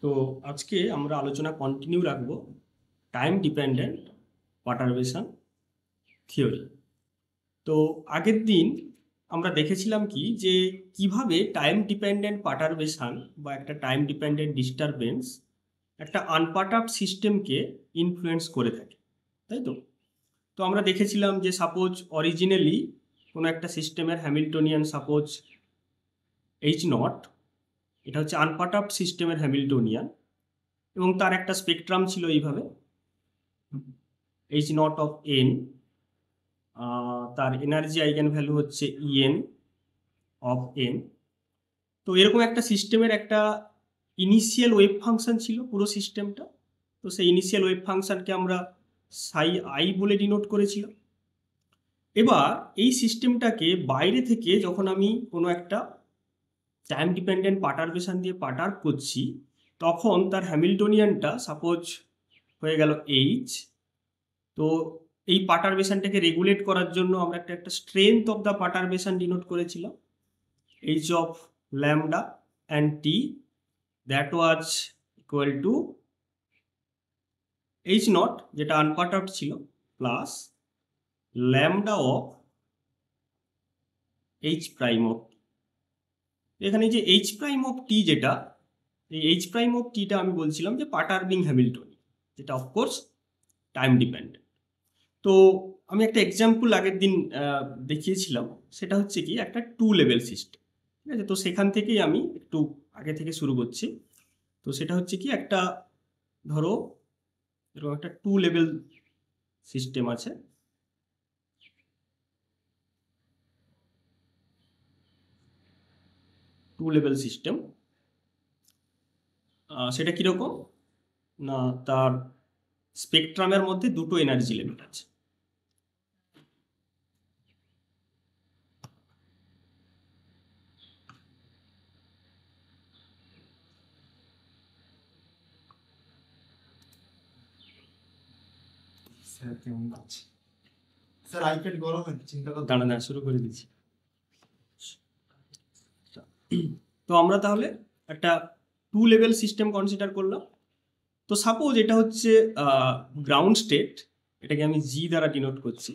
তো আজকে আমরা আলোচনা কন্টিনিউ রাখবো টাইম ডিপেন্ডেন্ট পারটারবেশন থিওরি। তো আগের দিন আমরা দেখেছিলাম কি যে কিভাবে টাইম ডিপেন্ডেন্ট পারটারবেশন বা একটা টাইম ডিপেন্ডেন্ট ডিস্টারবেন্স একটা আনপার্টার্বড সিস্টেমকে ইনফ্লুয়েন্স করে থাকে, তাই তো? তো আমরা দেখেছিলাম যে সাপোজ অরিজিনালি কোনো একটা সিস্টেমের হ্যামিল্টনিয়ান সাপোজ এইচ নট, এটা হচ্ছে আনপার্টার্বড সিস্টেমের হ্যামিল্টনিয়ান, এবং তার একটা স্পেকট্রাম ছিল এইভাবে এইচ নট অফ এন, তার এনার্জি আইগেন ভ্যালু হচ্ছে ইএন অফ এন। তো এরকম একটা সিস্টেমের একটা ইনিশিয়াল ওয়েভ ফাংশন ছিল পুরো সিস্টেমটা। তো সেই ইনিশিয়াল ওয়েভ ফাংশনকে আমরা সাই আই বলে ডিনোট করেছিলাম। এবার এই সিস্টেমটাকে বাইরে থেকে যখন আমি কোনো একটা টাইম ডিপেন্ডেন্ট পারটারবেশন দিয়ে পারটার্ব করছি, তখন তার হ্যামিল্টনিয়ানটা সাপোজ হয়ে গেল এইচ। তো এই পারটারবেশনটাকে রেগুলেট করার জন্য আমরা একটা strength of the perturbation denote করেছিলাম H of lambda and t, that was equal to H naught যেটা আনপার্টার্বড ছিল plus lambda of H prime of t. এখানে যে এইচ প্রাইম অফ টি, যেটা এই এইচ প্রাইম অফ টিটা আমি বলছিলাম যে পারটার্বিং হ্যামিল্টনিয়ান, যেটা অফকোর্স টাইম ডিপেন্ডেন্ট। তো আমি একটা এক্সাম্পল আগের দিন দেখিয়েছিলাম, সেটা হচ্ছে কি একটা টু লেভেল সিস্টেম, ঠিক আছে? তো সেখান থেকেই আমি একটু আগে থেকে শুরু করছি। তো সেটা হচ্ছে কি একটা, ধরো এরকম একটা টু লেভেল সিস্টেম আছে, টু লেভেল সিস্টেম। সেটা কীরকম না, তার স্পেকট্রামের মধ্যে দুটো এনার্জি লেভেল আছে। দাঁড়া শুরু করে দিচ্ছি। তো আমরা তাহলে একটা টু লেভেল সিস্টেম কনসিডার করলাম। তো সাপোজ এটা হচ্ছে গ্রাউন্ড স্টেট, এটাকে আমি জি দ্বারা ডিনোট করছি,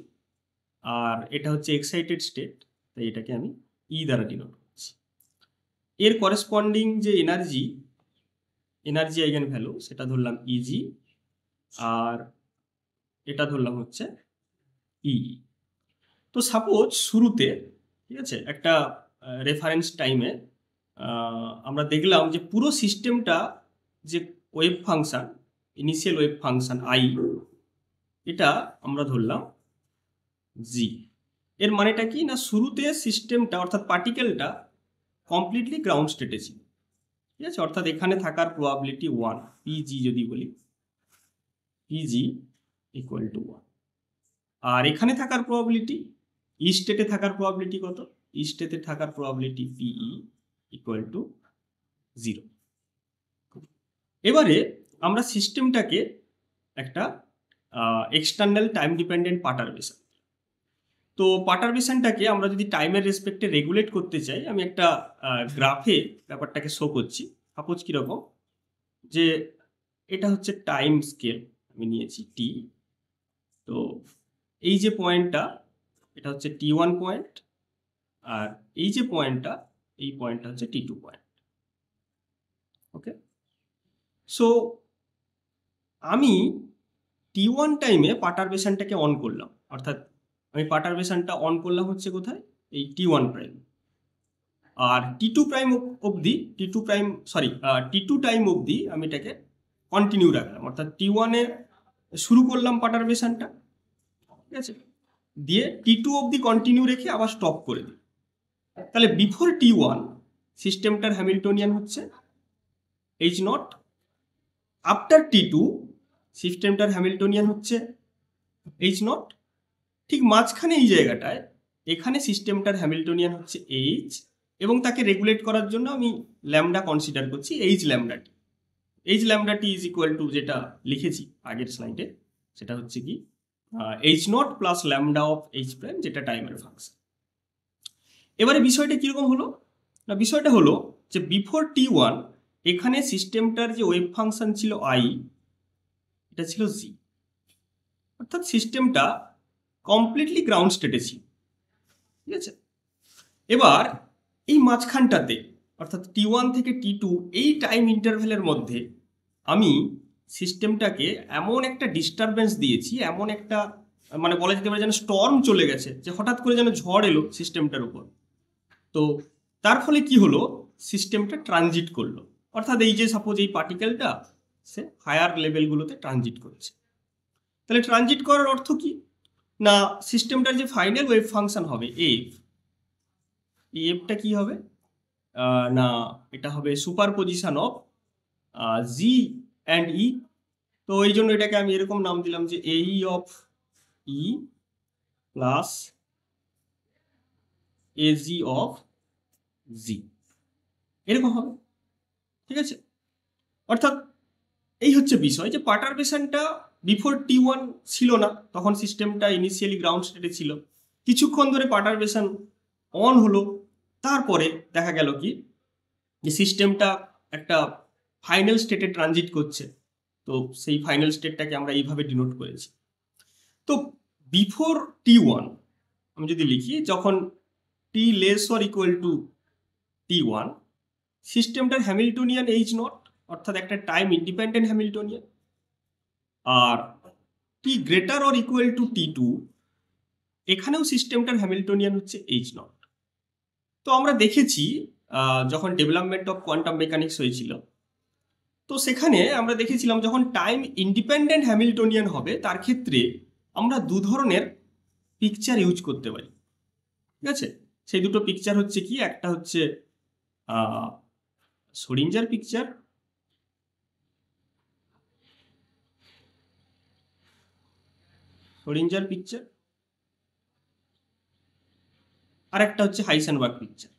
আর এটা হচ্ছে এক্সাইটেড স্টেট, তাই এটাকে আমি ই দ্বারা ডিনোট করছি। এর করেসপন্ডিং যে এনার্জি আইগেন ভ্যালু সেটা ধরলাম ইজি, আর এটা ধরলাম হচ্ছে ই। তো সাপোজ শুরুতে, ঠিক আছে, একটা রেফারেন্স টাইমে আমরা দেখলাম যে পুরো সিস্টেমটা যে wave function, initial wave function I, এটা আমরা ধরলাম জি। এর মানেটা কি না, শুরুতে সিস্টেমটা অর্থাৎ পার্টিকেলটা কমপ্লিটলি গ্রাউন্ড স্টেটে ছিল, ঠিক আছে? অর্থাৎ এখানে থাকার প্রবাবিলিটি 1, পিজি যদি বলি, পিজি ইকুয়াল টু 1। আর এখানে থাকার প্রবাবিলিটি, ই স্টেটে থাকার প্রবাবিলিটি কত? ই স্টেটে থাকার প্রবাবিলিটি পিই ইকুয়াল টু 0। এবারে আমরা সিস্টেমটাকে একটা এক্সটার্নাল টাইম ডিপেন্ডেন্ট পারটারবেশন, তো পারটারবেশনটাকে আমরা যদি টাইমের রেসপেক্টে রেগুলেট করতে চাই, আমি একটা গ্রাফে ব্যাপারটাকে শো করছি। সাপোজ কীরকম, যে এটা হচ্ছে টাইম স্কেল আমি নিয়েছি টি। তো এই যে পয়েন্টটা, এটা হচ্ছে T1 পয়েন্ট, আর এই যে পয়েন্টটা, এই পয়েন্টটা হচ্ছে T2 পয়েন্ট। ওকে, সো আমি T1 টাইমে পারটারবেশনটাকে অন করলাম, অর্থাৎ আমি পারটারবেশনটা অন করলাম হচ্ছে কোথায়, এই T1 প্রাইম। আর T2 প্রাইম অবধি, T2 টাইম অবধি আমি এটাকে কন্টিনিউ রাখলাম, অর্থাৎ T1 এ শুরু করলাম পারটারবেশনটা, ঠিক আছে, দিয়ে T2 অবধি কন্টিনিউ রেখে আবার স্টপ করে দিই। তাহলে বিফোর T1 সিস্টেমটার হ্যামিল্টনিয়ান হচ্ছে এইচ নট, আফটার T2 সিস্টেমটার হ্যামিল্টনিয়ান হচ্ছে এইচ নট, ঠিক মাঝখানে এই জায়গাটায় এখানে সিস্টেমটার হ্যামিল্টনিয়ান হচ্ছে এইচ, এবং তাকে রেগুলেট করার জন্য আমি ল্যামডা কনসিডার করছি H ল্যামডাটি। H ল্যামডাটি is equal two, যেটা লিখেছি আগের স্লাইডে, সেটা হচ্ছে কি H naught plus lambda of H prime, যেটা টাইমের ফাংশন। এবারে বিষয়টা কীরকম হলো না, বিষয়টা হলো যে বিফোর T1 এখানে সিস্টেমটার যে ওয়েভ ফাংশন ছিল আই, এটা ছিল জি, অর্থাৎ সিস্টেমটা কমপ্লিটলি গ্রাউন্ড স্টেটে ছিল। ঠিক আছে, এবার এই মাঝখানটাতে অর্থাৎ T1 থেকে T2 এই টাইম ইন্টারভ্যালের মধ্যে আমি সিস্টেমটাকে এমন একটা ডিস্টারবেন্স দিয়েছি, এমন একটা মানে বলা যেতে পারে যেন স্টর্ম চলে গেছে, যে হঠাৎ করে যেন ঝড় এলো সিস্টেমটার উপর। তো তার ফলে কি হলো, সিস্টেমটা ট্রানজিট করলো, অর্থাৎ এই যে সাপোজ এই পার্টিকেলটা সে হায়ার লেভেলগুলোতে ট্রানজিট করছে। তাহলে ট্রানজিট করার অর্থ কি না, সিস্টেমটার যে ফাইনাল ওয়েভ ফাংশন হবে এফ, এই এফটা কি হবে না, এটা হবে superposition of G and E. তো এই জন্য এটাকে আমি এরকম নাম দিলাম যে এই of E plus AG of G, এরকম হবে। ঠিক আছে, অর্থাৎ এই হচ্ছে বিষয় যে পার্টারবেশনটা বিফোর T1 ছিল না, তখন সিস্টেমটা ইনিশিয়ালি গ্রাউন্ড স্টেটে ছিল। কিছুক্ষণ ধরে পার্টারবেশন অন হলো, তারপরে দেখা গেল কি যে সিস্টেমটা একটা ফাইনাল স্টেটে ট্রানজিট করছে। তো সেই ফাইনাল স্টেটটাকে আমরা এইভাবে ডিনোট করেছি। তো বিফোর T1 আমি যদি লিখি, যখন T less or equal to T1 সিস্টেমটার হ্যামিল্টনিয়ান এইচ নট, অর্থাৎ একটা টাইম ইন্ডিপেন্ডেন্ট হ্যামিল্টনিয়ান। আর T greater or equal to T2 এখানেও সিস্টেমটার হ্যামিল্টনিয়ান হচ্ছে এইচ নট। তো আমরা দেখেছি যখন ডেভেলপমেন্ট অফ কোয়ান্টাম মেকানিক্স হয়েছিল, তো সেখানে আমরা দেখেছিলাম যখন টাইম ইন্ডিপেন্ডেন্ট হ্যামিল্টনিয়ান হবে তার ক্ষেত্রে আমরা দু ধরনের পিকচার ইউজ করতে পারি। ঠিক আছে, সেই দুটো পিকচার হচ্ছে কি, একটা হচ্ছে শ্রোডিঞ্জার পিকচার, শ্রোডিঞ্জার পিকচার, আর একটা হচ্ছে হাইসেনবার্গ পিকচার।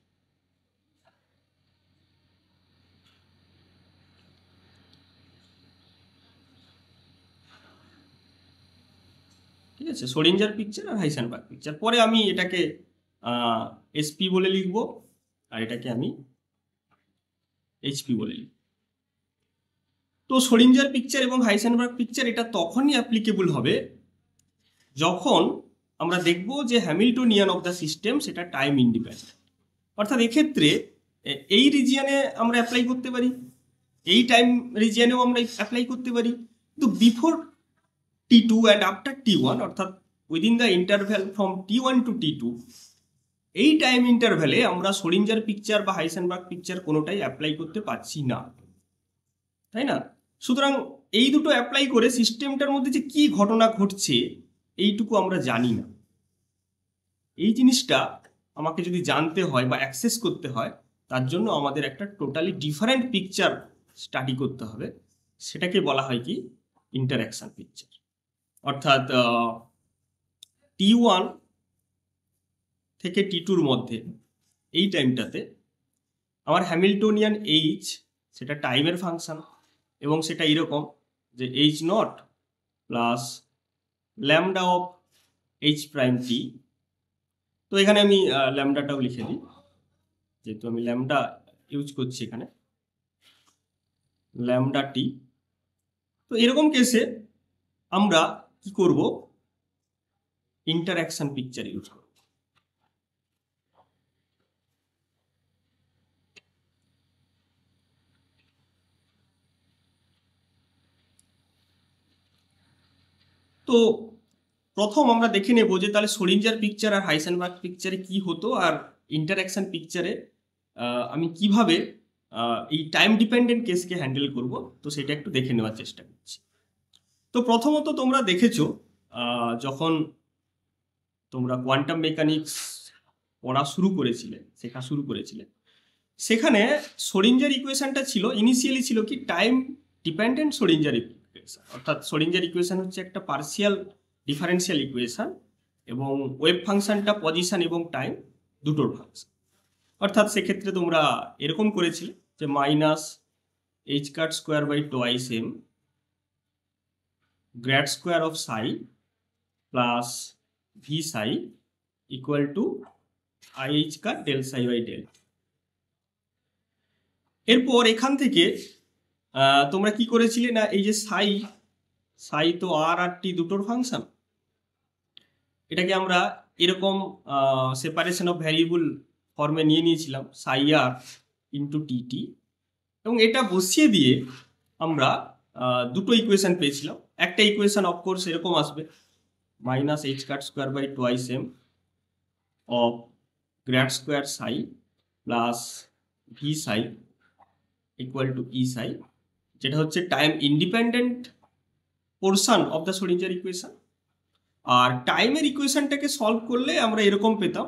ঠিক আছে, শ্রোডিঞ্জার পিকচার আর হাইসেনবার্গ পিকচার। পরে আমি এটাকে এসপি বলে লিখব, আর এটাকে আমি এইচপি বলে লিখব। তো শ্রোডিঞ্জার পিকচার এবং হাইসেনবার্গ পিকচার এটা তখনই অ্যাপ্লিকেবল হবে যখন আমরা দেখব যে হ্যামিল্টনিয়ান অফ দ্য সিস্টেম সেটা টাইম ইন্ডিপেন্ডেন্ট। অর্থাৎ এক্ষেত্রে এই রিজিয়নে আমরা অ্যাপ্লাই করতে পারি, এই টাইম রিজিয়নেও আমরা অ্যাপ্লাই করতে পারি, কিন্তু before T2 and after T1 অর্থাৎ within the interval from T1 to T2 এই টাইম ইন্টারভ্যালে আমরা শ্রোডিঞ্জার পিকচার বা হাইসেনবার্গ পিকচার কোনোটাই অ্যাপ্লাই করতে পারছি না, তাই না? সুতরাং এই দুটো অ্যাপ্লাই করে সিস্টেমটার মধ্যে যে কি ঘটনা ঘটছে এইটুকু আমরা জানি না। এই জিনিসটা আমাকে যদি জানতে হয় বা অ্যাক্সেস করতে হয়, তার জন্য আমাদের একটা টোটালি ডিফারেন্ট পিকচার স্টাডি করতে হবে। সেটাকে বলা হয় কি ইন্টারঅ্যাকশন পিকচার। অর্থাৎ T1 থেকে T2-র মধ্যে এই টাইমটাতে আমার হ্যামিল্টনিয়ান এইচ সেটা টাইমের ফাংশন, এবং সেটা এরকম যে H naught plus lambda of H prime T. তো এখানে আমি ল্যামডাটাও লিখে দিই, যেহেতু আমি ল্যামডা ইউজ করছি এখানে, ল্যামডা টি। তো এরকম কেসে আমরা কি করব, ইন্টারঅ্যাকশন পিকচার ইউজ করব। তো প্রথম আমরা দেখে নেব যে তাহলে শ্রোডিঞ্জার পিকচার আর হাইসেনবার্গ পিকচারে কি হতো, আর ইন্টারঅ্যাকশন পিকচারে আমি কিভাবে এই টাইম ডিপেন্ডেন্ট কেসকে হ্যান্ডেল করব, তো সেটা একটু দেখে নেওয়ার চেষ্টা করছি। তো প্রথমত তোমরা দেখেছো যখন তোমরা কোয়ান্টাম মেকানিক্স পড়া শুরু করেছিলে, শেখা শুরু করেছিলে, সেখানে শ্রোডিঞ্জার ইকুয়েশনটা ছিল ইনিশিয়ালি ছিল কি টাইম ডিপেন্ডেন্ট শ্রোডিঞ্জার ইকুয়েশন। অর্থাৎ শ্রোডিঞ্জার ইকুয়েশন হচ্ছে একটা পার্সিয়াল ডিফারেন্সিয়াল ইকুয়েশন, এবং ওয়েভ ফাংশনটা পজিশন এবং টাইম দুটোর ফাংশন। অর্থাৎ সেক্ষেত্রে তোমরা এরকম করেছিলে যে minus H cut square by twice m grad square of psi plus V psi equal to IH কার ডেল সাই বাই ডেল। এরপর এখান থেকে তোমরা কি করেছিলে না, এই যে সাই তো আর টি দুটোর ফাংশন, এটাকে আমরা এরকম সেপারেশন অফ ভ্যারিয়েবল ফর্মে নিয়ে নিয়েছিলাম সাই আর ইন্টু টি, এবং এটা বসিয়ে দিয়ে আমরা দুটো ইকুয়েশন পেয়েছিলাম। একটা ইকুয়েশন অফকোর্স এরকম আসবে, minus H cut square by twice m of grad square psi plus V psi equal to E psi, যেটা হচ্ছে time independent portion of the Schrodinger equation. আর টাইমের ইকুয়েশনটাকে সলভ করলে আমরা এরকম পেতাম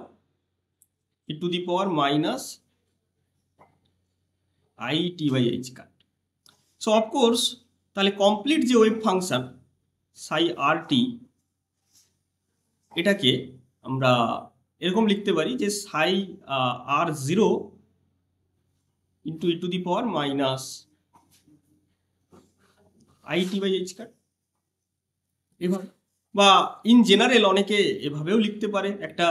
e to the power minus i t by H cut. So of course তাহলে কমপ্লিট যে ওয়েভ ফাংশন সাই আর টি, এটাকে আমরা এরকম লিখতে পারি যে psi R zero into e to the power minus i t by H cut, এভাবে। বা ইন জেনারেল অনেকে এভাবেও লিখতে পারে একটা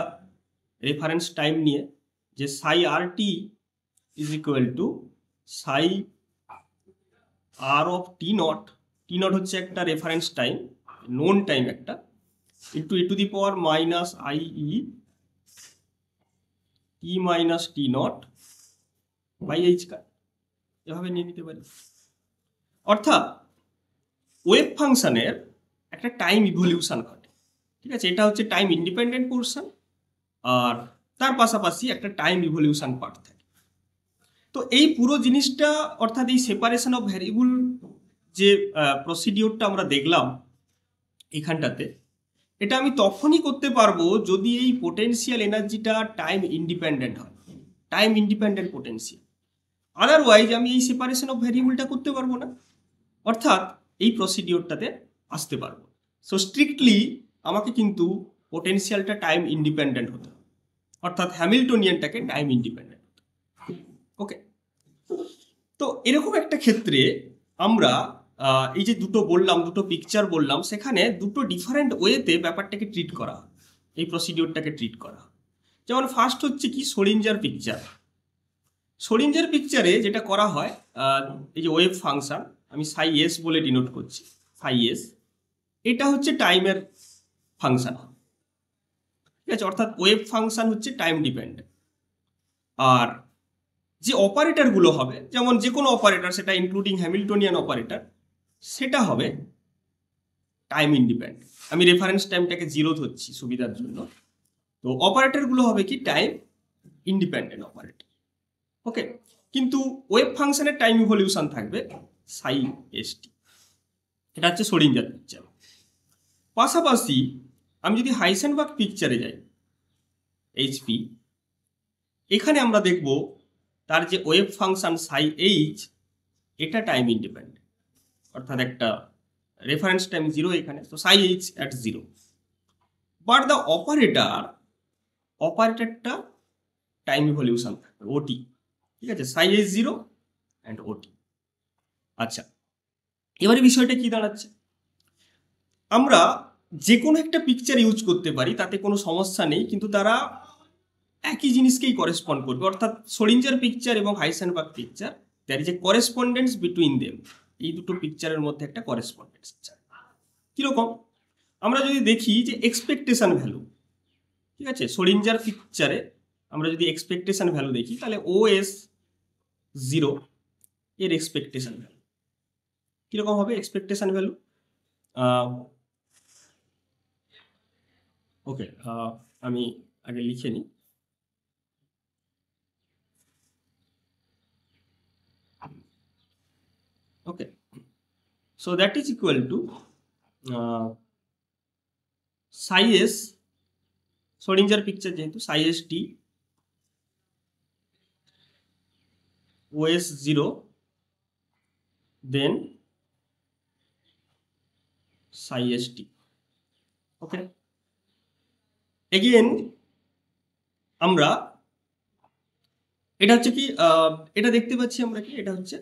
রেফারেন্স টাইম নিয়ে, যে psi R T is equal to psi R of T naught হচ্ছে একটা রেফারেন্স টাইম, নোন টাইম একটা, into e to the power minus i E T minus T naught by H cut, এভাবে নিয়ে নিতে পারি। অর্থাৎ ওয়েভ ফাংশনের একটা টাইম ইভলিউশন ঘটে, ঠিক আছে, এটা হচ্ছে টাইম ইন্ডিপেন্ডেন্ট পোর্শন, আর তার পাশাপাশি একটা টাইম ইভলিউশন পার্ট থাকে। তো এই পুরো জিনিসটা, অর্থাৎ এই সেপারেশন অফ ভ্যারিয়েবল যে প্রসিডিওরটা আমরা দেখলাম এখানটাতে, এটা আমি তখনই করতে পারবো যদি এই পোটেনশিয়াল এনার্জিটা টাইম ইন্ডিপেন্ডেন্ট হয়, টাইম ইন্ডিপেন্ডেন্ট পোটেনশিয়াল। আদারওয়াইজ আমি এই সেপারেশন অফ ভ্যারিয়েবলটা করতে পারবো না, অর্থাৎ এই প্রসিডিওরটাতে আসতে পারবো। সো স্ট্রিক্টলি আমাকে কিন্তু পোটেনশিয়ালটা টাইম ইন্ডিপেন্ডেন্ট হতে হবে, অর্থাৎ হ্যামিল্টনিয়ানটাকে টাইম ইন্ডিপেন্ডেন্ট হতে হবে। ওকে, তো এরকম একটা ক্ষেত্রে আমরা এই যে দুটো বললাম, দুটো পিকচার বললাম, সেখানে দুটো ডিফারেন্ট ওয়েতে ব্যাপারটাকে ট্রিট করা, এই প্রসিডিওরটাকে ট্রিট করা। যেমন ফার্স্ট হচ্ছে কি শ্রোডিঞ্জার পিকচার। শ্রোডিঞ্জার পিকচারে যেটা করা হয়, এই যে ওয়েভ ফাংশন আমি সাই এস বলে ডিনোট করছি, সাই এস, এটা হচ্ছে টাইমের ফাংশন, ঠিক আছে, অর্থাৎ ওয়েভ ফাংশন হচ্ছে টাইম ডিপেন্ডেন্ট। আর যে অপারেটরগুলো হবে, যেমন যে কোনো অপারেটর, সেটা ইনক্লুডিং হ্যামিল্টনিয়ান অপারেটর, সেটা হবে টাইম ইন্ডিপেন্ডেন্ট। আমি রেফারেন্স টাইমটাকে জিরো ধরছি সুবিধার জন্য। তো অপারেটরগুলো হবে কি টাইম ইন্ডিপেন্ডেন্ট অপারেটর। ওকে, কিন্তু ওয়েভ ফাংশনের টাইম ইভলিউশন থাকবে সাই এস টি, এটা হচ্ছে শ্রোডিঞ্জার পিকচার। পাশাপাশি আমি যদি হাইসেনবার্গ পিকচারে যাই, এইচপি, এখানে আমরা দেখব তার যে ওয়েভ ফাংশন সাই এইচ, এটা টাইম ইন্ডিপেন্ডেন্ট, অর্থাৎ একটা রেফারেন্স টাইম জিরো এখানে, তো psi H at zero. But the অপারেটরটা টাইম ইভলিউশন থাকবে ওটি, ঠিক আছে, সাই এইচ জিরো অ্যান্ড ওটি। আচ্ছা, এবারে বিষয়টা কি দাঁড়াচ্ছে, আমরা যে কোনো একটা পিকচার ইউজ করতে পারি, তাতে কোনো সমস্যা নেই, কিন্তু তারা একই জিনিসকেই করেসপন্ড করবে, অর্থাৎ শ্রোডিঞ্জার পিকচার এবং Heisenberg picture, there is a correspondence between them. এই দুটো পিকচারের মধ্যে একটা করেসপন্ডেন্স আছে। কীরকম, আমরা যদি দেখি যে এক্সপেকটেশন ভ্যালু, ঠিক আছে, শ্রোডিঞ্জার পিকচারে আমরা যদি এক্সপেকটেশন ভ্যালু দেখি, তাহলে ও এস জিরো এর এক্সপেকটেশন ভ্যালু কীরকম হবে, এক্সপেকটেশন ভ্যালু, ওকে, আমি আগে লিখে নিই। Okay, so that is equal to psi s, Schrodinger picture যেহেতু, psi s t os 0 then psi s t. Okay, again আমরা এটা হচ্ছে কি, এটা দেখতে পাচ্ছি আমরা কি, এটা হচ্ছে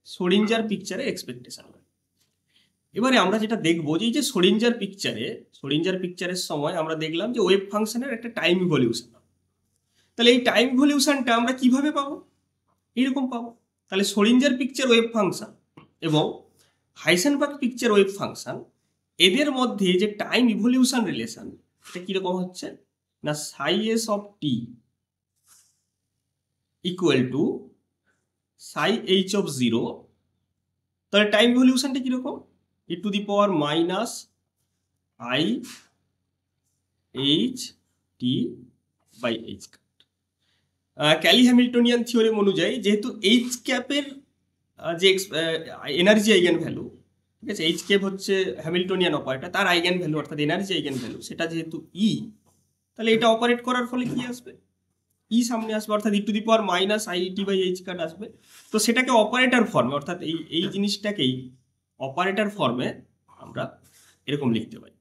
শ্রোডিঞ্জার পিকচারের এক্সপেকটেশন। এবারে আমরা যেটা দেখবো যে এই যে শ্রোডিঞ্জার পিকচারের সময় আমরা দেখলাম যে ওয়েভ ফাংশনের একটা টাইম ইভলিউশন। তাহলে এই টাইম ইভলিউশনটা আমরা কিভাবে পাবো? এইরকম পাবো। তাহলে শ্রোডিঞ্জার পিকচার ওয়েভ ফাংশন এবং হাইসেনবার্গ পিকচার ওয়েভ ফাংশন, এদের মধ্যে যে টাইম ইভলিউশন রিলেশন, এটা কিরকম হচ্ছে না psi S of T equal to psi H of zero. তাহলে টাইম ইভলিউশনটা কিরকম? E to the power minus I H T by H cut. Cayley Hamiltonian theorem অনুযায়ী যেহেতু এইচ ক্যাপের যে এনার্জি আইগেন ভ্যালু, ঠিক আছে, এইচ ক্যাপ হচ্ছে Hamiltonian operator, তার আইগেন ভ্যালু অর্থাৎ এনার্জি আইগেন ভ্যালু সেটা যেহেতু ই, তাহলে এটা অপারেট করার ফলে কি আসবে? ই সামনে আসবে, অর্থাৎ e to the power minus i t by H cut আসবে। তো সেটাকে অপারেটর ফর্মে, অর্থাৎ এই জিনিসটাকেই অপারেটর ফর্মে আমরা এরকম লিখতে পারি।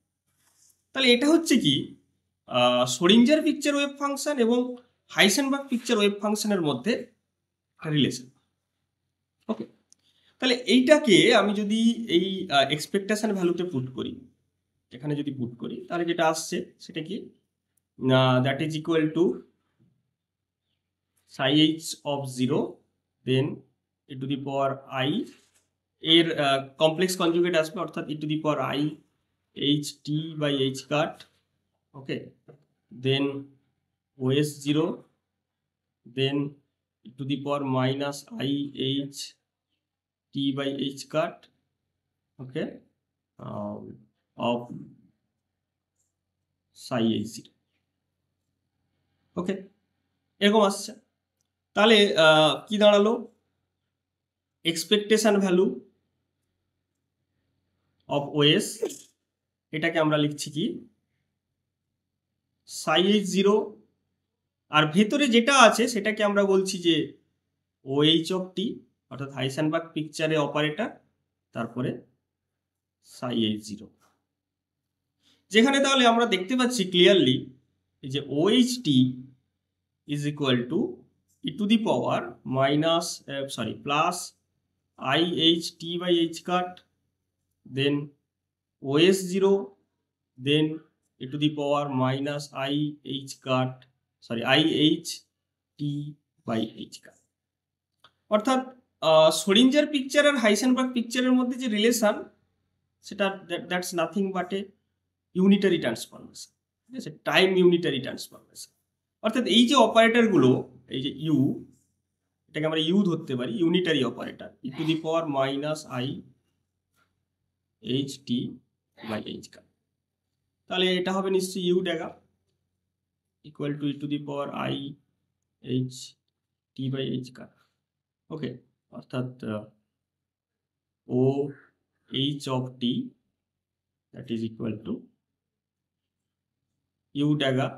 তাহলে এটা হচ্ছে কি শ্রোডিঞ্জার পিকচার ওয়েভ ফাংশন এবং হাইসেনবার্গ পিকচার ওয়েভ ফাংশনের মধ্যে রিলেশন। ওকে, তাহলে এইটাকে আমি যদি এই এক্সপেকটেশন ভ্যালুতে পুট করি, এখানে যদি পুট করি, তাহলে যেটা আসছে সেটা কি, that is equal to psi H of zero then e to the power i এর কমপ্লেক্স কনজুগেট আসবে, অর্থাৎ e to the power i H T by H cut. Okay, then OS zero then e to the power minus I H T by H cut. Okay, of psi H zero. Okay, এরকম আসছে। তাহলে কি দাঁড়ালো? Expectation value of OS, এটাকে আমরা লিখছি কি সাই H zero, আর ভেতরে যেটা আছে সেটাকে আমরা বলছি যে ওএইচ অফ টি, অর্থাৎ হাইসেনবার্গ পিকচারে অপারেটর, তারপরে সাই এইচ জিরো। যেখানে তাহলে আমরা দেখতে পাচ্ছি ক্লিয়ারলি যে OH T is equal to e to the power minus plus i H T by H cut, then OS zero then e to the power minus I H cut i H T by H cut. অর্থাৎ Schrodinger picture আর হাইসেনবার্গ পিকচারের মধ্যে যে relation, সেটা that's nothing but A unitary transformation, ঠিক আছে, time unitary transformation. অর্থাৎ এই যে অপারেটরগুলো, এই যে ইউ, এটাকে আমরা ইউ ধরতে পারি, unitary operator, e to the power minus I H T by H cut. তাহলে এটা হবে নিশ্চয়ই U dagger equal to e to the power i H T by H cut. Okay, অর্থাৎ O H of T that is equal to U dagger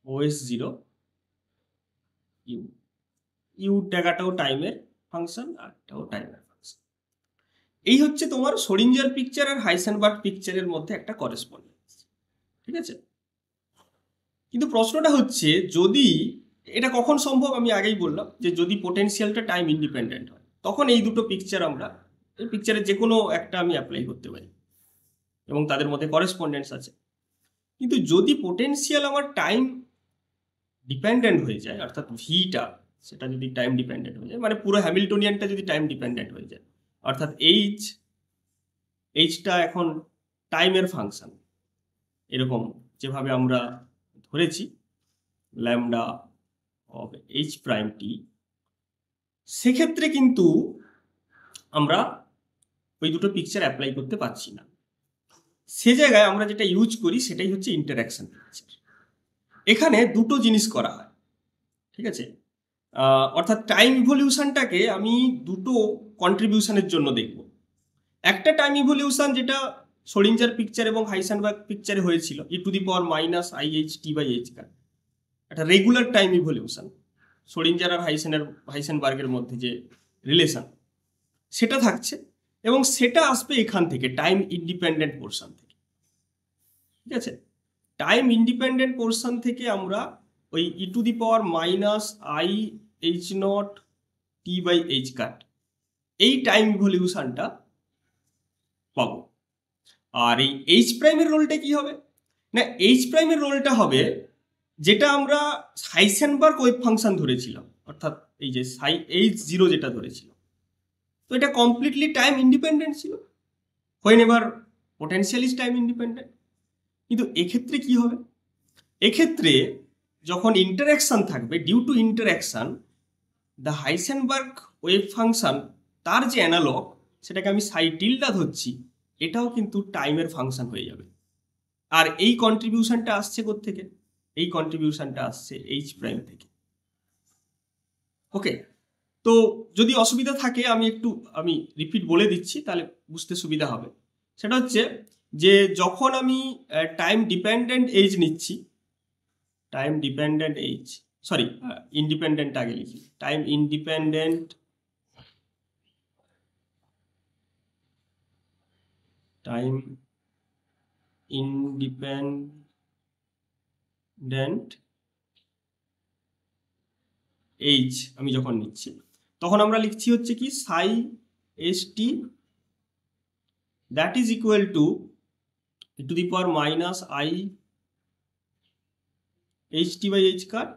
OS zero U. U ড্যাগাটাও টাইমের function আর এটাও টাইমের function. এই হচ্ছে তোমার Schrodinger picture আর হাইসেনবার্গ পিকচারের মধ্যে একটা করেসপন্ডেন্স, ঠিক আছে। কিন্তু প্রশ্নটা হচ্ছে যদি এটা কখন সম্ভব, আমি আগেই বললাম যে যদি পোটেনশিয়ালটা টাইম ইন্ডিপেন্ডেন্ট হয়, তখন এই দুটো পিকচার আমরা এই পিকচারের যে কোনো একটা আমি অ্যাপ্লাই করতে পারি এবং তাদের মধ্যে করেসপন্ডেন্স আছে। কিন্তু যদি পোটেনশিয়াল আমার টাইম ডিপেন্ডেন্ট হয়ে যায়, অর্থাৎ ভিটা সেটা যদি টাইম ডিপেন্ডেন্ট হয়ে যায়, মানে পুরো হ্যামিল্টনিয়ানটা যদি টাইম ডিপেন্ডেন্ট হয়ে যায়, অর্থাৎ এইচটা এখন টাইমের ফাংশন, এরকম যেভাবে আমরা ধরেছি ল্যামডা অফ এইচ প্রাইম টি, সেক্ষেত্রে কিন্তু আমরা ওই দুটো পিকচার অ্যাপ্লাই করতে পারছি না। সে জায়গায় আমরা যেটা ইউজ করি সেটাই হচ্ছে ইন্টারঅ্যাকশন পিকচার। এখানে দুটো জিনিস করা হয়, ঠিক আছে, অর্থাৎ টাইম ইভলিউশনটাকে আমি দুটো কন্ট্রিবিউশনের জন্য দেখব। একটা টাইম ইভলিউশন যেটা শ্রোডিঞ্জার পিকচার এবং হাইসেনবার্গ পিকচারে হয়েছিল, e to the power minus I H T by H cut, একটা রেগুলার টাইম ইভলিউশন, শ্রোডিঞ্জার আর হাইসেনবার্গের মধ্যে যে রিলেশন সেটা থাকছে, এবং সেটা আসবে এখান থেকে টাইম ইন্ডিপেন্ডেন্ট পোর্শন থেকে, ঠিক আছে। টাইম ইন্ডিপেন্ডেন্ট পোর্শন থেকে আমরা ওই e to the power minus I H naught T by H cut এই টাইম ইভলিউশনটা পাবো। আর এই এইচ প্রাইমের রোলটা কি হবে না, এইচ প্রাইমের রোলটা হবে যেটা আমরা হাইসেনবার্গ ওয়েভ ফাংশন ধরেছিলাম, অর্থাৎ এই যে সাই H0 যেটা ধরেছিলাম, তো এটা কমপ্লিটলি টাইম ইন্ডিপেন্ডেন্ট ছিল, whenever potential is time independent. কিন্তু এক্ষেত্রে কি হবে? এক্ষেত্রে যখন ইন্টারঅ্যাকশন থাকবে, due to interaction the Heisenberg wave function, তার যে অ্যানালগ সেটাকে আমি সাই টিল্ডা ধরছি, এটাও কিন্তু টাইমের ফাংশন হয়ে যাবে। আর এই কন্ট্রিবিউশনটা আসছে কোত্থেকে? এই কন্ট্রিবিউশনটা আসছে এইচ প্রাইম থেকে। ওকে, তো যদি অসুবিধা থাকে আমি রিপিট বলে দিচ্ছি, তাহলে বুঝতে সুবিধা হবে। সেটা হচ্ছে যে যখন আমি টাইম ডিপেন্ডেন্ট এজ নিচ্ছি, time dependent H, sorry independent আগে লিখি, টাইম ইন্ডিপেন্ডেন্ট এইচ আমি যখন নিচ্ছি, তখন আমরা লিখছি হচ্ছে কি psi S T that is equal to the power minus I H T by H cut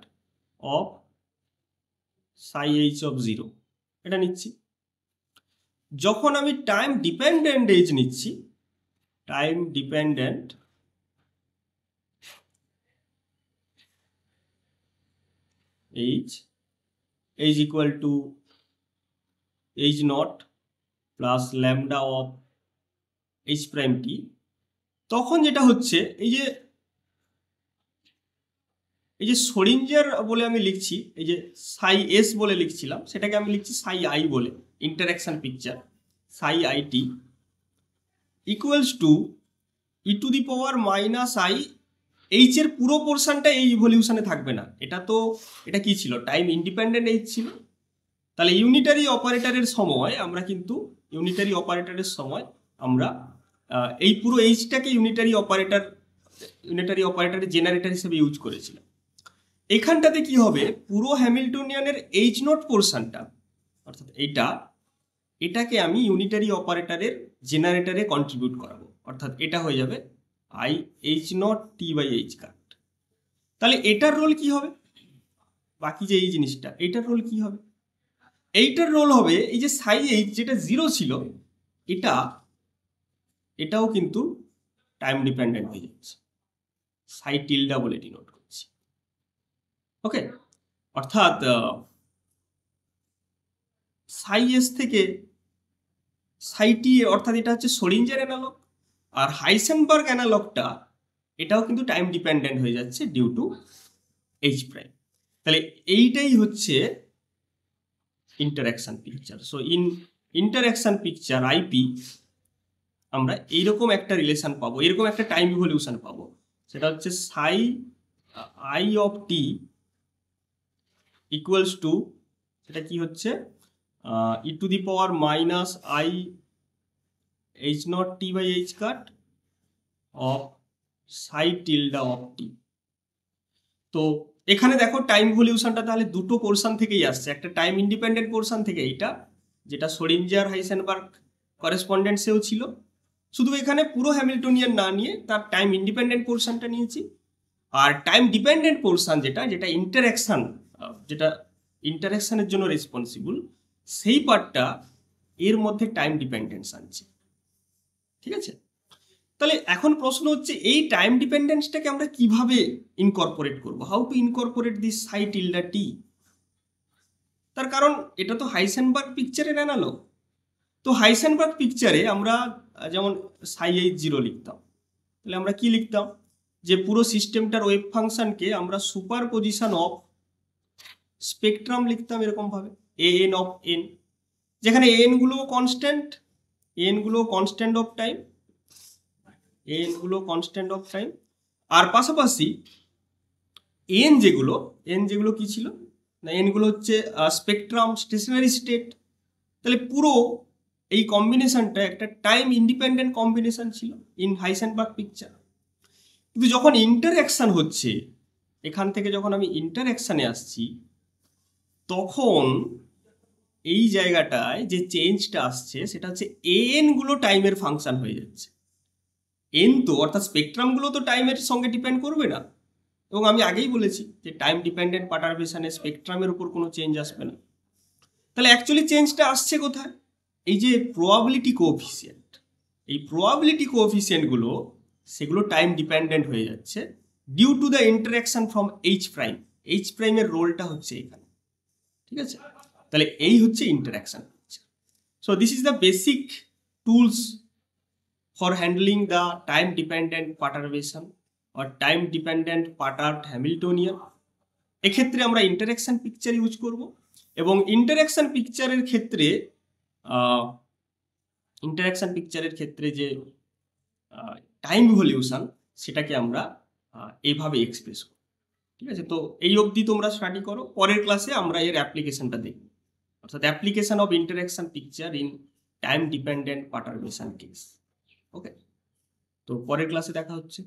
of psi H of 0, এটা নিচ্ছি। যখন আমি টাইম ডিপেন্ডেন্ট এজ নিচ্ছি, time dependent H is equal to h naught plus lambda of h prime t, তখন যেটা হচ্ছে এই যে শোরিঞ্জার বলে আমি লিখছি, এই যে সাই এস বলে লিখছিলাম, সেটাকে আমি লিখছি সাই আই বলে, interaction picture Sai I T equals two e to the power minus I. H এর পুরো পোর্শনটা এই ইভলিউশনে থাকবে না, এটা কি ছিল? টাইম ইন্ডিপেন্ডেন্ট এইচ ছিল। তাহলে ইউনিটারি অপারেটরের সময় আমরা এই পুরো এইচটাকে ইউনিটারি অপারেটরের জেনারেটর হিসেবে ইউজ করেছিলাম। এখানটাতে কি হবে? পুরো হ্যামিল্টনিয়ানের এইচ নট পোর্শনটা, অর্থাৎ এটাকে আমি ইউনিটারি অপারেটরের জেনারেটরে কন্ট্রিবিউট করাবো, অর্থাৎ এটা হয়ে যাবে i H naught T by H cut. তাহলে এটার রোল কি হবে? বাকি যে এই জিনিসটা, এটার রোল কি হবে? এইটার রোল হবে এই যে সাই এইচ যেটা 0 ছিল, এটাও কিন্তু টাইম ডিপেন্ডেন্ট হয়ে যাচ্ছে, সাই টিল্ডা বলে ডিনোট করছি। ওকে, অর্থাৎ সাই এস থেকে সাই টি, অর্থাৎ এটা হচ্ছে শোরিঞ্জার অ্যানালগ, আর হাইসেনবার্গ অ্যানালগটা এটাও কিন্তু টাইম ডিপেন্ডেন্ট হয়ে যাচ্ছে ডিউ টু এইচ প্রাইম। তাহলে এইটাই হচ্ছে interaction picture. So in interaction picture IP আমরা এইরকম একটা রিলেশন পাবো, এরকম একটা টাইম ইভলিউশন পাবো, সেটা হচ্ছে psi i of T equals to, সেটা কি হচ্ছে, e to the power minus I H naught T by H cut of psi tilde of T. তো এখানে দেখো টাইম ইভলিউশনটা তাহলে দুটো পোর্শন থেকেই আসছে, একটা টাইম ইন্ডিপেন্ডেন্ট পোর্শন থেকে, এইটা যেটা শোরিঞ্জার হাইসেনবার্গ করেসপন্ডেন্সেও ছিল, শুধু এখানে পুরো হ্যামিল্টনিয়ান না নিয়ে তার টাইম ইন্ডিপেন্ডেন্ট পোর্শনটা নিয়েছি। আর টাইম ডিপেন্ডেন্ট পোর্শন যেটা ইন্টারঅ্যাকশনের জন্য রেসপন্সিবল, সেই পার্টটা এর মধ্যে টাইম ডিপেন্ডেন্স আনছে। ঠিক আছে, তাহলে এখন প্রশ্ন হচ্ছে এই টাইম ডিপেন্ডেন্সটাকে আমরা কিভাবে ইনকর্পোরেট করব, how to incorporate this Sai tilde টি। তার কারণ এটা তো হাইসেনবার্গ পিকচারের অ্যানালগ। তো হাইসেনবার্গ পিকচারে আমরা যেমন সাই এইচ 0 লিখতাম, তাহলে আমরা কি লিখতাম, যে পুরো সিস্টেমটার ওয়েভ ফাংশনকে আমরা সুপার পজিশন অফ স্পেকট্রাম লিখতাম এরকমভাবে, এ এন অফ এন, যেখানে এনগুলো কনস্ট্যান্ট অফ টাইম, আর পাশাপাশি এন যেগুলো কি ছিল না, এনগুলো হচ্ছে স্পেকট্রাম স্টেশনারি স্টেট। তাহলে পুরো এই কম্বিনেশনটা একটা টাইম ইন্ডিপেন্ডেন্ট কম্বিনেশন ছিল ইন হাইসেনবার্গ পিকচার। কিন্তু যখন ইন্টারঅ্যাকশন হচ্ছে, এখান থেকে যখন আমি ইন্টারঅ্যাকশনে আসছি, তখন এই জায়গাটায় যে চেঞ্জটা আসছে সেটা হচ্ছে এন গুলো টাইমের ফাংশন হয়ে যাচ্ছে। এন তো, অর্থাৎ স্পেকট্রামগুলো তো টাইমের সঙ্গে ডিপেন্ড করবে না, এবং আমি আগেই বলেছি যে টাইম ডিপেন্ডেন্ট পারটারবেশনে স্পেকট্রামের উপর কোনো চেঞ্জ আসবে না। তাহলে অ্যাকচুয়ালি চেঞ্জটা আসছে কোথায়? এই যে প্রবাবিলিটি কোএফিসিয়েন্ট, এই প্রবাবিলিটি কোএফিসিয়েন্টগুলো সেগুলো টাইম ডিপেন্ডেন্ট হয়ে যাচ্ছে due to the interaction from H prime. H প্রাইমের রোলটা হচ্ছে এখানে, ঠিক আছে? তাহলে এই হচ্ছে interaction. So this is the basic tools for handling the time dependent perturbation or time dependent perturbed Hamiltonian. এক্ষেত্রে আমরা ইন্টারাকশন পিকচার ইউজ করব এবং ইন্টারাকশন পিকচারের ক্ষেত্রে যে টাইম ইভলিউশন সেটাকে আমরা এইভাবে এক্সপ্রেস করব, ঠিক আছে? তো এই অবধি তোমরা স্টাডি করো, পরের ক্লাসে আমরা এর অ্যাপ্লিকেশনটা দেখব, অর্থাৎ application of interaction picture in time dependent perturbation case. Okay, তো পরের ক্লাসে দেখা হচ্ছে।